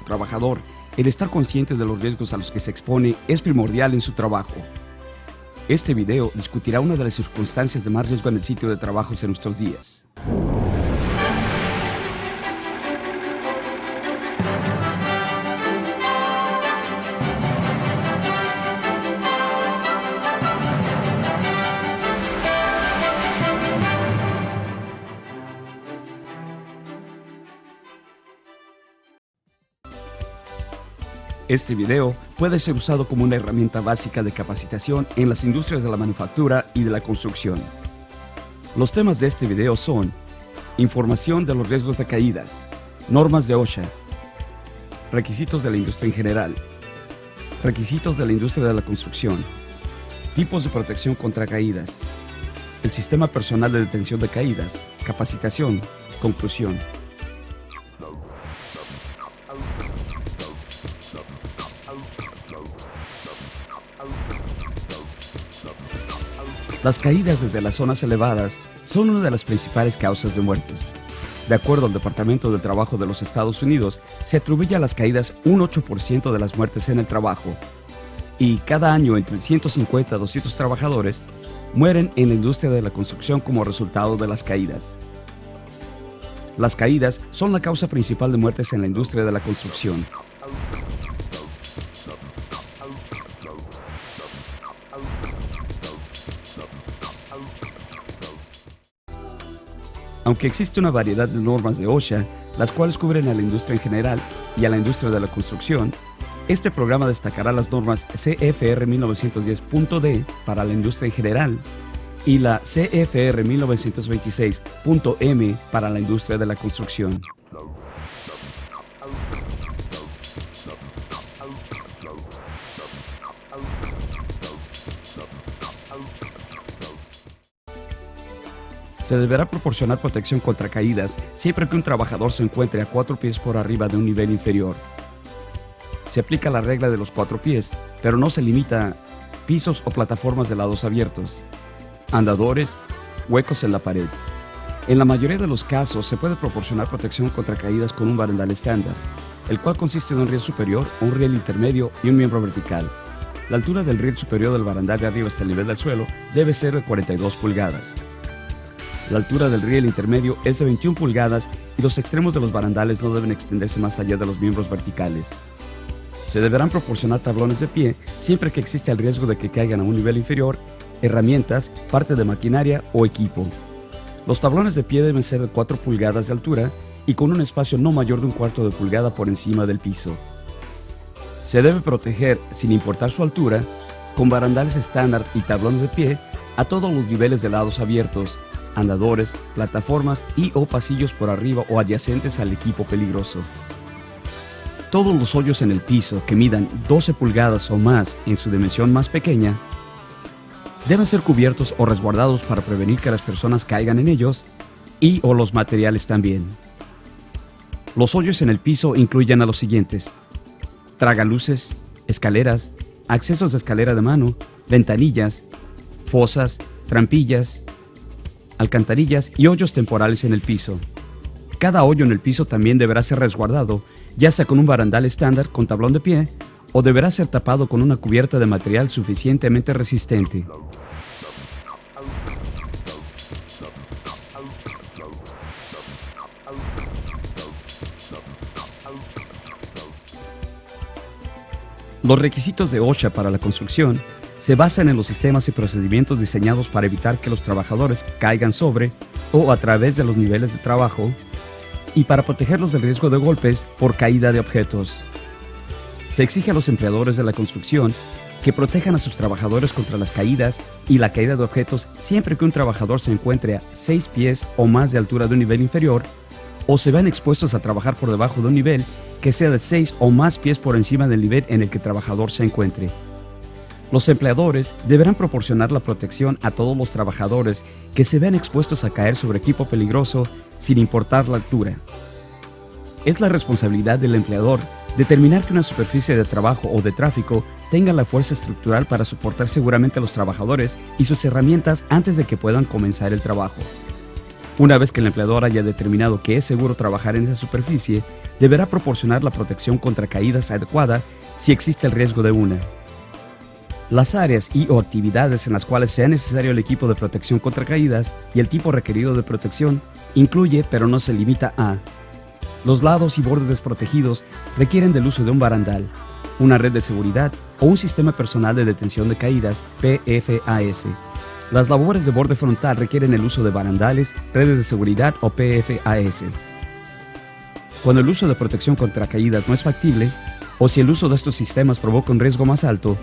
trabajador, el estar consciente de los riesgos a los que se expone es primordial en su trabajo. Este video discutirá una de las circunstancias de más riesgo en el sitio de trabajos en nuestros días. Este video puede ser usado como una herramienta básica de capacitación en las industrias de la manufactura y de la construcción. Los temas de este video son: información de los riesgos de caídas, normas de OSHA, requisitos de la industria en general, requisitos de la industria de la construcción, tipos de protección contra caídas, el sistema personal de detención de caídas, capacitación, conclusión. Las caídas desde las zonas elevadas son una de las principales causas de muertes. De acuerdo al Departamento del Trabajo de los Estados Unidos, se atribuye a las caídas un 8% de las muertes en el trabajo. Y cada año entre 150 a 200 trabajadores mueren en la industria de la construcción como resultado de las caídas. Las caídas son la causa principal de muertes en la industria de la construcción. Aunque existe una variedad de normas de OSHA, las cuales cubren a la industria en general y a la industria de la construcción, este programa destacará las normas CFR 1910.D para la industria en general y la CFR 1926.M para la industria de la construcción. Se deberá proporcionar protección contra caídas siempre que un trabajador se encuentre a 4 pies por arriba de un nivel inferior. Se aplica la regla de los 4 pies, pero no se limita a pisos o plataformas de lados abiertos, andadores, huecos en la pared. En la mayoría de los casos se puede proporcionar protección contra caídas con un barandal estándar, el cual consiste de un riel superior, un riel intermedio y un miembro vertical. La altura del riel superior del barandal de arriba hasta el nivel del suelo debe ser de 42 pulgadas. La altura del riel intermedio es de 21 pulgadas y los extremos de los barandales no deben extenderse más allá de los miembros verticales. Se deberán proporcionar tablones de pie siempre que existe el riesgo de que caigan a un nivel inferior, herramientas, parte de maquinaria o equipo. Los tablones de pie deben ser de 4 pulgadas de altura y con un espacio no mayor de 1/4 de pulgada por encima del piso. Se debe proteger, sin importar su altura, con barandales estándar y tablones de pie a todos los niveles de lados abiertos, andadores, plataformas y o pasillos por arriba o adyacentes al equipo peligroso. Todos los hoyos en el piso que midan 12 pulgadas o más en su dimensión más pequeña deben ser cubiertos o resguardados para prevenir que las personas caigan en ellos y o los materiales también. Los hoyos en el piso incluyen a los siguientes: tragaluces, escaleras, accesos de escalera de mano, ventanillas, fosas, trampillas, alcantarillas y hoyos temporales en el piso. Cada hoyo en el piso también deberá ser resguardado, ya sea con un barandal estándar con tablón de pie o deberá ser tapado con una cubierta de material suficientemente resistente. Los requisitos de OSHA para la construcción se basan en los sistemas y procedimientos diseñados para evitar que los trabajadores caigan sobre o a través de los niveles de trabajo y para protegerlos del riesgo de golpes por caída de objetos. Se exige a los empleadores de la construcción que protejan a sus trabajadores contra las caídas y la caída de objetos siempre que un trabajador se encuentre a 6 pies o más de altura de un nivel inferior o se vean expuestos a trabajar por debajo de un nivel que sea de 6 o más pies por encima del nivel en el que el trabajador se encuentre. Los empleadores deberán proporcionar la protección a todos los trabajadores que se vean expuestos a caer sobre equipo peligroso sin importar la altura. Es la responsabilidad del empleador determinar que una superficie de trabajo o de tráfico tenga la fuerza estructural para soportar seguramente a los trabajadores y sus herramientas antes de que puedan comenzar el trabajo. Una vez que el empleador haya determinado que es seguro trabajar en esa superficie, deberá proporcionar la protección contra caídas adecuada si existe el riesgo de una. Las áreas o actividades en las cuales sea necesario el equipo de protección contra caídas y el tipo requerido de protección incluye, pero no se limita a: los lados y bordes desprotegidos requieren del uso de un barandal, una red de seguridad o un sistema personal de detención de caídas PFAS. Las labores de borde frontal requieren el uso de barandales, redes de seguridad o PFAS. Cuando el uso de protección contra caídas no es factible, o si el uso de estos sistemas provoca un riesgo más alto,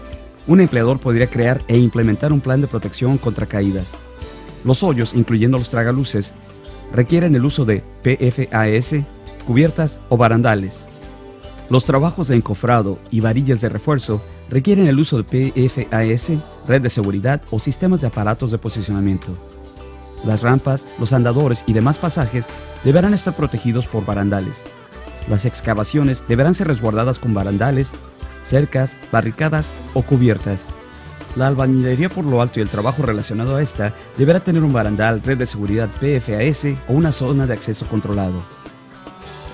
un empleador podría crear e implementar un plan de protección contra caídas. Los hoyos, incluyendo los tragaluces, requieren el uso de PFAS, cubiertas o barandales. Los trabajos de encofrado y varillas de refuerzo requieren el uso de PFAS, red de seguridad o sistemas de aparatos de posicionamiento. Las rampas, los andadores y demás pasajes deberán estar protegidos por barandales. Las excavaciones deberán ser resguardadas con barandales, cercas, barricadas o cubiertas. La albañilería por lo alto y el trabajo relacionado a esta deberá tener un barandal, red de seguridad PFAS o una zona de acceso controlado.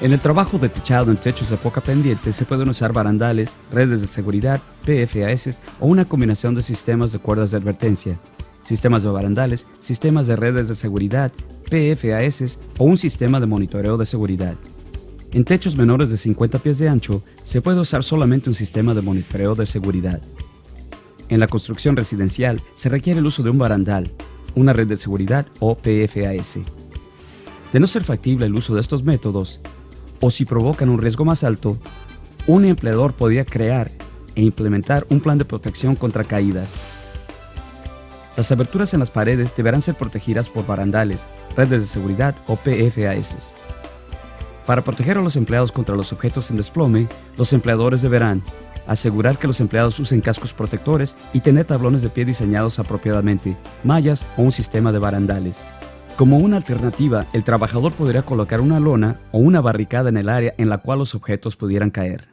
En el trabajo de techado en techos de poca pendiente se pueden usar barandales, redes de seguridad, PFAS o una combinación de sistemas de cuerdas de advertencia, sistemas de barandales, sistemas de redes de seguridad, PFAS o un sistema de monitoreo de seguridad. En techos menores de 50 pies de ancho se puede usar solamente un sistema de monitoreo de seguridad. En la construcción residencial se requiere el uso de un barandal, una red de seguridad o PFAS. De no ser factible el uso de estos métodos, o si provocan un riesgo más alto, un empleador podría crear e implementar un plan de protección contra caídas. Las aberturas en las paredes deberán ser protegidas por barandales, redes de seguridad o PFAS. Para proteger a los empleados contra los objetos en desplome, los empleadores deberán asegurar que los empleados usen cascos protectores y tener tablones de pie diseñados apropiadamente, mallas o un sistema de barandales. Como una alternativa, el trabajador podría colocar una lona o una barricada en el área en la cual los objetos pudieran caer.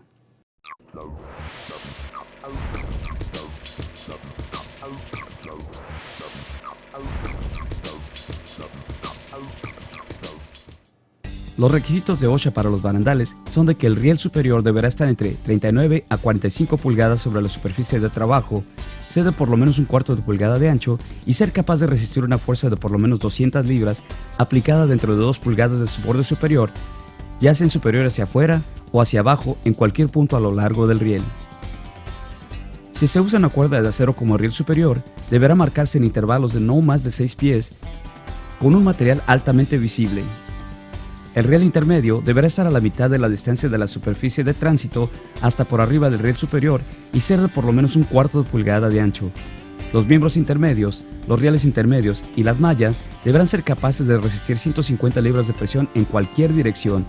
Los requisitos de OSHA para los barandales son de que el riel superior deberá estar entre 39 a 45 pulgadas sobre la superficie de trabajo, ser de por lo menos un cuarto de pulgada de ancho y ser capaz de resistir una fuerza de por lo menos 200 libras aplicada dentro de 2 pulgadas de su borde superior, ya sea en superior hacia afuera o hacia abajo en cualquier punto a lo largo del riel. Si se usa una cuerda de acero como riel superior, deberá marcarse en intervalos de no más de 6 pies con un material altamente visible. El riel intermedio deberá estar a la mitad de la distancia de la superficie de tránsito hasta por arriba del riel superior y ser de por lo menos un cuarto de pulgada de ancho. Los miembros intermedios, los rieles intermedios y las mallas deberán ser capaces de resistir 150 libras de presión en cualquier dirección,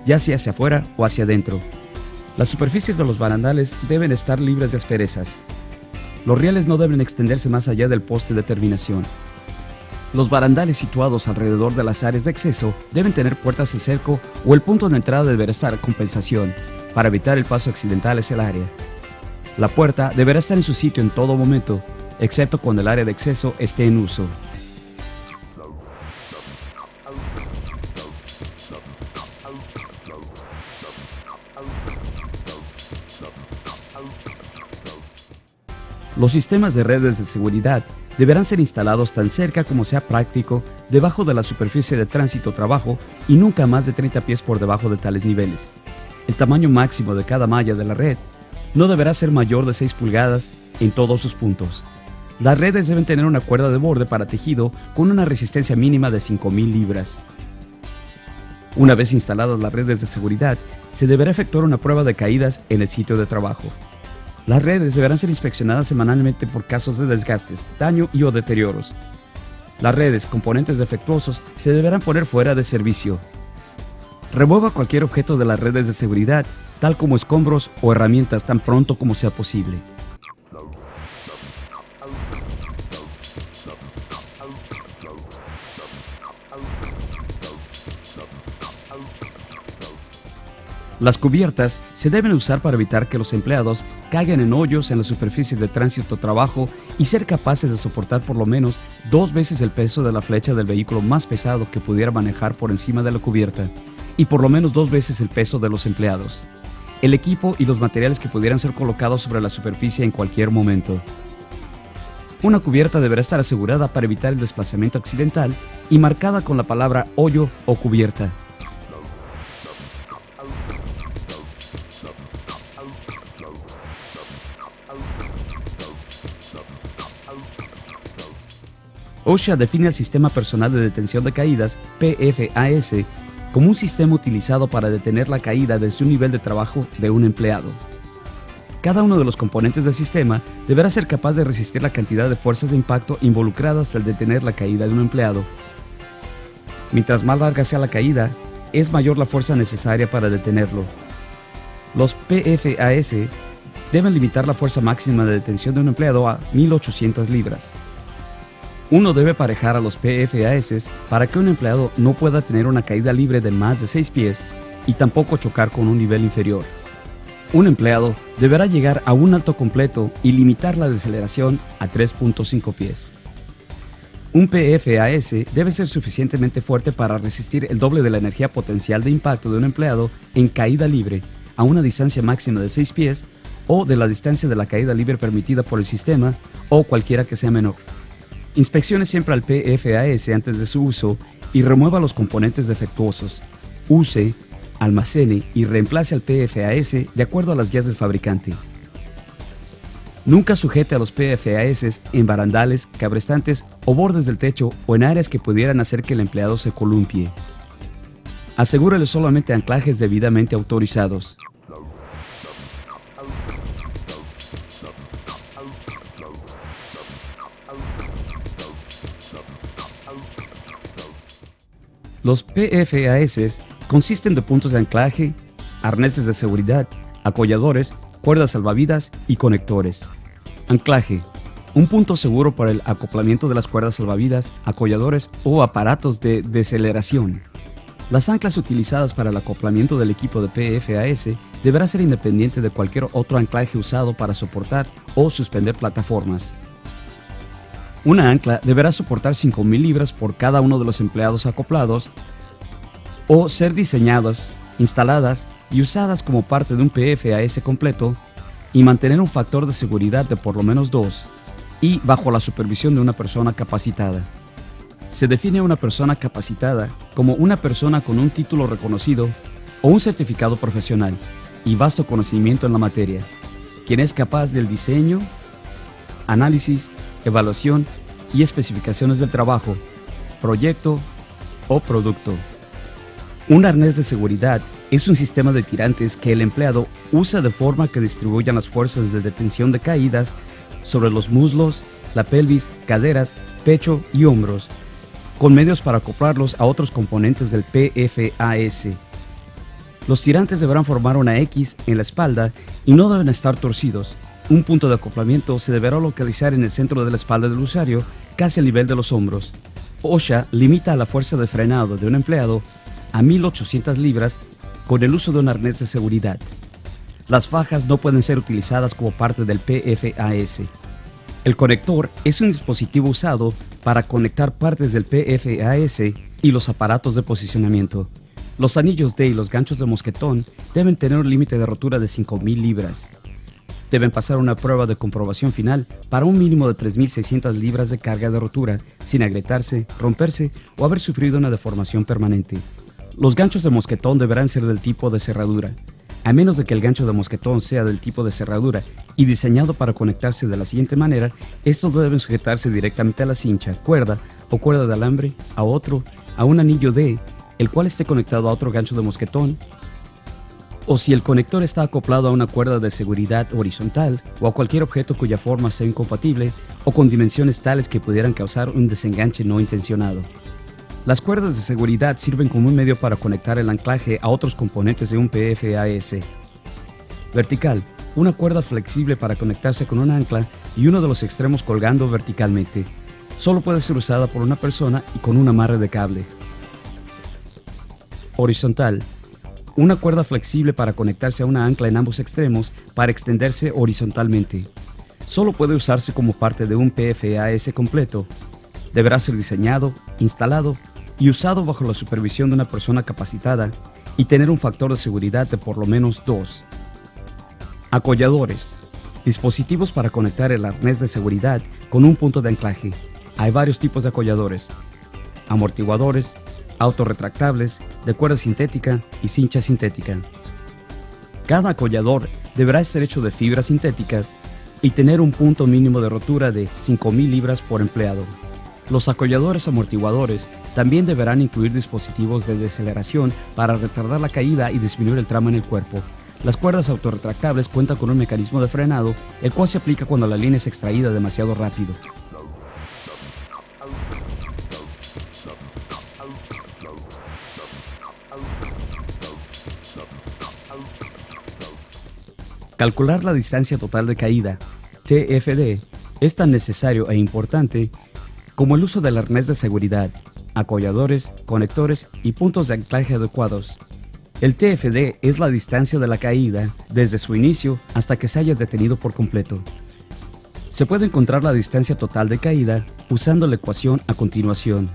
ya sea hacia afuera o hacia adentro. Las superficies de los barandales deben estar libres de asperezas. Los rieles no deben extenderse más allá del poste de terminación. Los barandales situados alrededor de las áreas de acceso deben tener puertas de cerco o el punto de entrada deberá estar a compensación para evitar el paso accidental hacia el área. La puerta deberá estar en su sitio en todo momento, excepto cuando el área de acceso esté en uso. Los sistemas de redes de seguridad deberán ser instalados tan cerca como sea práctico debajo de la superficie de tránsito o trabajo y nunca más de 30 pies por debajo de tales niveles. El tamaño máximo de cada malla de la red no deberá ser mayor de 6 pulgadas en todos sus puntos. Las redes deben tener una cuerda de borde para tejido con una resistencia mínima de 5,000 libras. Una vez instaladas las redes de seguridad, se deberá efectuar una prueba de caídas en el sitio de trabajo. Las redes deberán ser inspeccionadas semanalmente por casos de desgastes, daño o deterioros. Las redes, componentes defectuosos, se deberán poner fuera de servicio. Remueva cualquier objeto de las redes de seguridad, tal como escombros o herramientas tan pronto como sea posible. Las cubiertas se deben usar para evitar que los empleados caigan en hoyos en las superficies de tránsito o trabajo y ser capaces de soportar por lo menos 2 veces el peso de la flecha del vehículo más pesado que pudiera manejar por encima de la cubierta y por lo menos 2 veces el peso de los empleados, el equipo y los materiales que pudieran ser colocados sobre la superficie en cualquier momento. Una cubierta deberá estar asegurada para evitar el desplazamiento accidental y marcada con la palabra hoyo o cubierta. OSHA define el Sistema Personal de Detención de Caídas, PFAS, como un sistema utilizado para detener la caída desde un nivel de trabajo de un empleado. Cada uno de los componentes del sistema deberá ser capaz de resistir la cantidad de fuerzas de impacto involucradas al detener la caída de un empleado. Mientras más larga sea la caída, es mayor la fuerza necesaria para detenerlo. Los PFAS deben limitar la fuerza máxima de detención de un empleado a 1.800 libras. Uno debe parejar a los PFAS para que un empleado no pueda tener una caída libre de más de 6 pies y tampoco chocar con un nivel inferior. Un empleado deberá llegar a un alto completo y limitar la deceleración a 3.5 pies. Un PFAS debe ser suficientemente fuerte para resistir el doble de la energía potencial de impacto de un empleado en caída libre a una distancia máxima de 6 pies o de la distancia de la caída libre permitida por el sistema o cualquiera que sea menor. Inspeccione siempre al PFAS antes de su uso y remueva los componentes defectuosos. Use, almacene y reemplace al PFAS de acuerdo a las guías del fabricante. Nunca sujete a los PFAS en barandales, cabrestantes o bordes del techo o en áreas que pudieran hacer que el empleado se columpie. Asegúrele solamente anclajes debidamente autorizados. Los PFAS consisten de puntos de anclaje, arneses de seguridad, acolladores, cuerdas salvavidas y conectores. Anclaje: un punto seguro para el acoplamiento de las cuerdas salvavidas, acolladores o aparatos de deceleración. Las anclas utilizadas para el acoplamiento del equipo de PFAS deberá ser independiente de cualquier otro anclaje usado para soportar o suspender plataformas. Una ancla deberá soportar 5.000 libras por cada uno de los empleados acoplados o ser diseñadas, instaladas y usadas como parte de un PFAS completo y mantener un factor de seguridad de por lo menos 2 y bajo la supervisión de una persona capacitada. Se define a una persona capacitada como una persona con un título reconocido o un certificado profesional y vasto conocimiento en la materia, quien es capaz del diseño, análisis, evaluación y especificaciones del trabajo, proyecto o producto. Un arnés de seguridad es un sistema de tirantes que el empleado usa de forma que distribuyan las fuerzas de detención de caídas sobre los muslos, la pelvis, caderas, pecho y hombros, con medios para acoplarlos a otros componentes del PFAS. Los tirantes deberán formar una X en la espalda y no deben estar torcidos. Un punto de acoplamiento se deberá localizar en el centro de la espalda del usuario, casi al nivel de los hombros. OSHA limita la fuerza de frenado de un empleado a 1.800 libras con el uso de un arnés de seguridad. Las fajas no pueden ser utilizadas como parte del PFAS. El conector es un dispositivo usado para conectar partes del PFAS y los aparatos de posicionamiento. Los anillos D y los ganchos de mosquetón deben tener un límite de rotura de 5.000 libras. Deben pasar una prueba de comprobación final para un mínimo de 3.600 libras de carga de rotura, sin agrietarse, romperse o haber sufrido una deformación permanente. Los ganchos de mosquetón deberán ser del tipo de cerradura. A menos de que el gancho de mosquetón sea del tipo de cerradura y diseñado para conectarse de la siguiente manera, estos deben sujetarse directamente a la cincha, cuerda o cuerda de alambre, a un anillo D, el cual esté conectado a otro gancho de mosquetón, o si el conector está acoplado a una cuerda de seguridad horizontal o a cualquier objeto cuya forma sea incompatible o con dimensiones tales que pudieran causar un desenganche no intencionado. Las cuerdas de seguridad sirven como un medio para conectar el anclaje a otros componentes de un PFAS. Vertical: una cuerda flexible para conectarse con un ancla y uno de los extremos colgando verticalmente. Solo puede ser usada por una persona y con un amarre de cable. Horizontal: una cuerda flexible para conectarse a una ancla en ambos extremos para extenderse horizontalmente. Solo puede usarse como parte de un PFAS completo. Deberá ser diseñado, instalado y usado bajo la supervisión de una persona capacitada y tener un factor de seguridad de por lo menos 2. Acolladores. Dispositivos para conectar el arnés de seguridad con un punto de anclaje. Hay varios tipos de acolladores: amortiguadores, autorretractables, de cuerda sintética y cincha sintética. Cada acollador deberá ser hecho de fibras sintéticas y tener un punto mínimo de rotura de 5.000 libras por empleado. Los acolladores amortiguadores también deberán incluir dispositivos de deceleración para retardar la caída y disminuir el tramo en el cuerpo. Las cuerdas autorretractables cuentan con un mecanismo de frenado, el cual se aplica cuando la línea es extraída demasiado rápido. Calcular la distancia total de caída, TFD, es tan necesario e importante como el uso del arnés de seguridad, acolladores, conectores y puntos de anclaje adecuados. El TFD es la distancia de la caída desde su inicio hasta que se haya detenido por completo. Se puede encontrar la distancia total de caída usando la ecuación a continuación.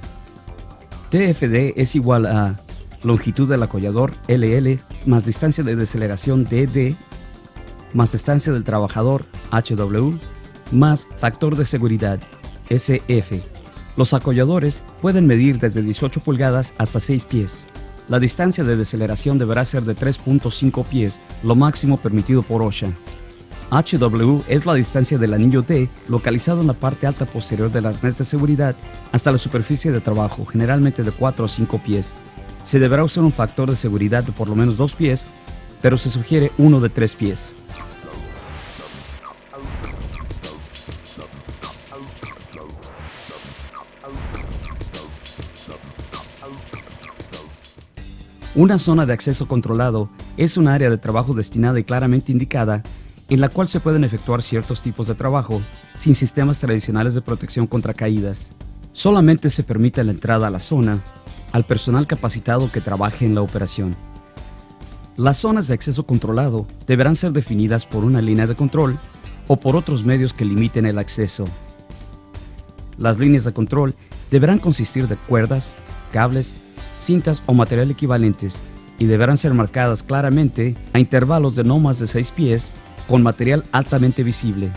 TFD es igual a longitud del acollador LL más distancia de deceleración DD más distancia del trabajador HW más factor de seguridad SF. Los acolladores pueden medir desde 18 pulgadas hasta 6 pies. La distancia de deceleración deberá ser de 3.5 pies, lo máximo permitido por OSHA. HW es la distancia del anillo D localizado en la parte alta posterior del arnés de seguridad hasta la superficie de trabajo, generalmente de 4 o 5 pies. Se deberá usar un factor de seguridad de por lo menos 2 pies, pero se sugiere uno de 3 pies. Una zona de acceso controlado es un área de trabajo destinada y claramente indicada en la cual se pueden efectuar ciertos tipos de trabajo sin sistemas tradicionales de protección contra caídas. Solamente se permite la entrada a la zona al personal capacitado que trabaje en la operación. Las zonas de acceso controlado deberán ser definidas por una línea de control o por otros medios que limiten el acceso. Las líneas de control deberán consistir de cuerdas, cables, cintas o material equivalentes y deberán ser marcadas claramente a intervalos de no más de 6 pies con material altamente visible.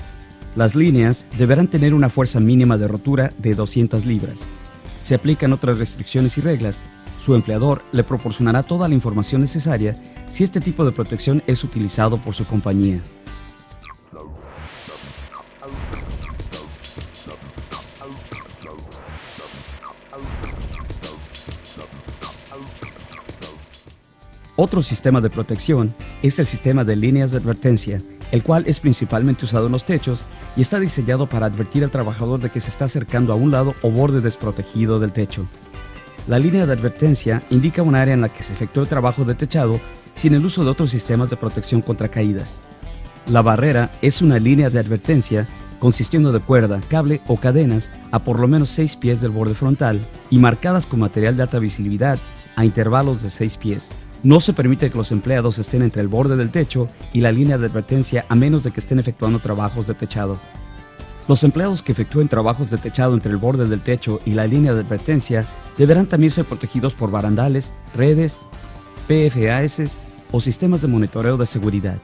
Las líneas deberán tener una fuerza mínima de rotura de 200 libras. Se aplican otras restricciones y reglas. Su empleador le proporcionará toda la información necesaria si este tipo de protección es utilizado por su compañía. Otro sistema de protección es el sistema de líneas de advertencia, el cual es principalmente usado en los techos y está diseñado para advertir al trabajador de que se está acercando a un lado o borde desprotegido del techo. La línea de advertencia indica un área en la que se efectúa el trabajo de techado sin el uso de otros sistemas de protección contra caídas. La barrera es una línea de advertencia consistiendo de cuerda, cable o cadenas a por lo menos 6 pies del borde frontal y marcadas con material de alta visibilidad a intervalos de 6 pies. No se permite que los empleados estén entre el borde del techo y la línea de advertencia a menos de que estén efectuando trabajos de techado. Los empleados que efectúen trabajos de techado entre el borde del techo y la línea de advertencia deberán también ser protegidos por barandales, redes, PFAS o sistemas de monitoreo de seguridad.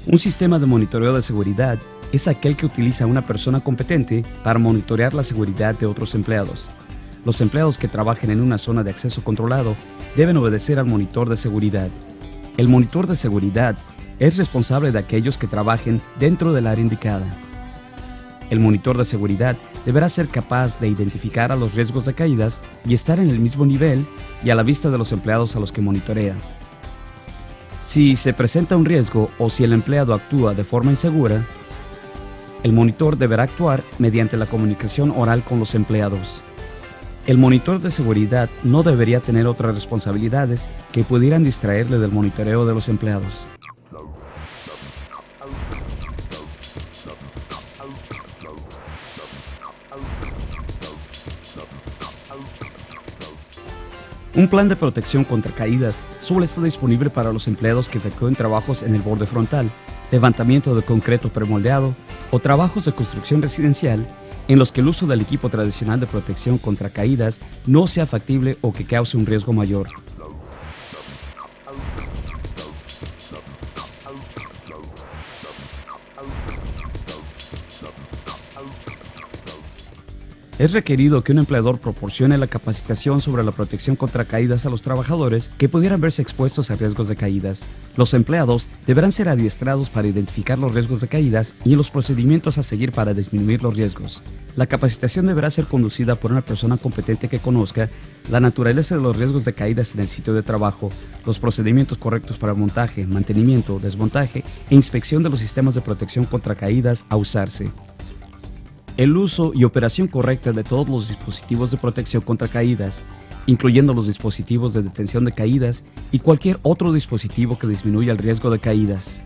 Un sistema de monitoreo de seguridad es aquel que utiliza a una persona competente para monitorear la seguridad de otros empleados. Los empleados que trabajen en una zona de acceso controlado deben obedecer al monitor de seguridad. El monitor de seguridad es responsable de aquellos que trabajen dentro del área indicada. El monitor de seguridad deberá ser capaz de identificar a los riesgos de caídas y estar en el mismo nivel y a la vista de los empleados a los que monitorea. Si se presenta un riesgo o si el empleado actúa de forma insegura, el monitor deberá actuar mediante la comunicación oral con los empleados. El monitor de seguridad no debería tener otras responsabilidades que pudieran distraerle del monitoreo de los empleados. Un plan de protección contra caídas solo está disponible para los empleados que efectúen trabajos en el borde frontal, levantamiento de concreto premoldeado o trabajos de construcción residencial en los que el uso del equipo tradicional de protección contra caídas no sea factible o que cause un riesgo mayor. Es requerido que un empleador proporcione la capacitación sobre la protección contra caídas a los trabajadores que pudieran verse expuestos a riesgos de caídas. Los empleados deberán ser adiestrados para identificar los riesgos de caídas y los procedimientos a seguir para disminuir los riesgos. La capacitación deberá ser conducida por una persona competente que conozca la naturaleza de los riesgos de caídas en el sitio de trabajo, los procedimientos correctos para montaje, mantenimiento, desmontaje e inspección de los sistemas de protección contra caídas a usarse. El uso y operación correcta de todos los dispositivos de protección contra caídas, incluyendo los dispositivos de detención de caídas y cualquier otro dispositivo que disminuya el riesgo de caídas.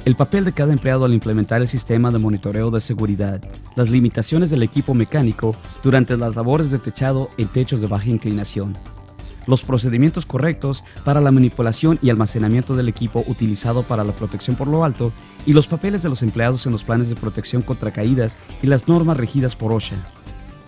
El papel de cada empleado al implementar el sistema de monitoreo de seguridad, las limitaciones del equipo mecánico durante las labores de techado en techos de baja inclinación, los procedimientos correctos para la manipulación y almacenamiento del equipo utilizado para la protección por lo alto y los papeles de los empleados en los planes de protección contra caídas y las normas regidas por OSHA.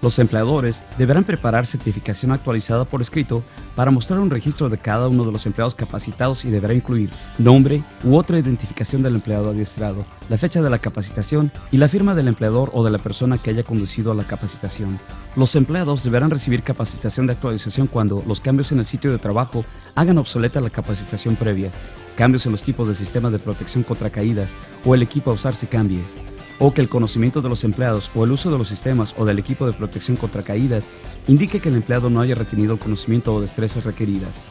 Los empleadores deberán preparar certificación actualizada por escrito para mostrar un registro de cada uno de los empleados capacitados y deberá incluir nombre u otra identificación del empleado adiestrado, la fecha de la capacitación y la firma del empleador o de la persona que haya conducido a la capacitación. Los empleados deberán recibir capacitación de actualización cuando los cambios en el sitio de trabajo hagan obsoleta la capacitación previa, cambios en los tipos de sistemas de protección contra caídas o el equipo a usar se cambie, o que el conocimiento de los empleados o el uso de los sistemas o del equipo de protección contra caídas indique que el empleado no haya retenido el conocimiento o destrezas requeridas.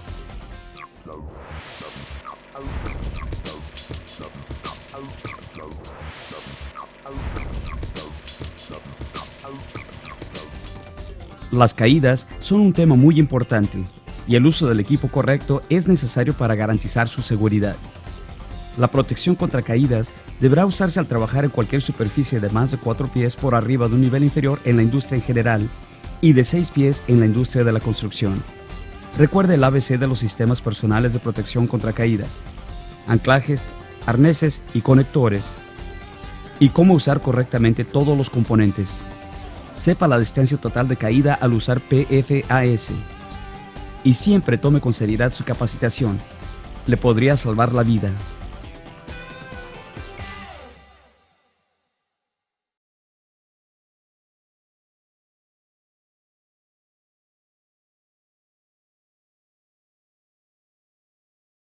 Las caídas son un tema muy importante y el uso del equipo correcto es necesario para garantizar su seguridad. La protección contra caídas deberá usarse al trabajar en cualquier superficie de más de 4 pies por arriba de un nivel inferior en la industria en general y de 6 pies en la industria de la construcción. Recuerde el ABC de los sistemas personales de protección contra caídas, anclajes, arneses y conectores, y cómo usar correctamente todos los componentes. Sepa la distancia total de caída al usar PFAS y siempre tome con seriedad su capacitación. Le podría salvar la vida.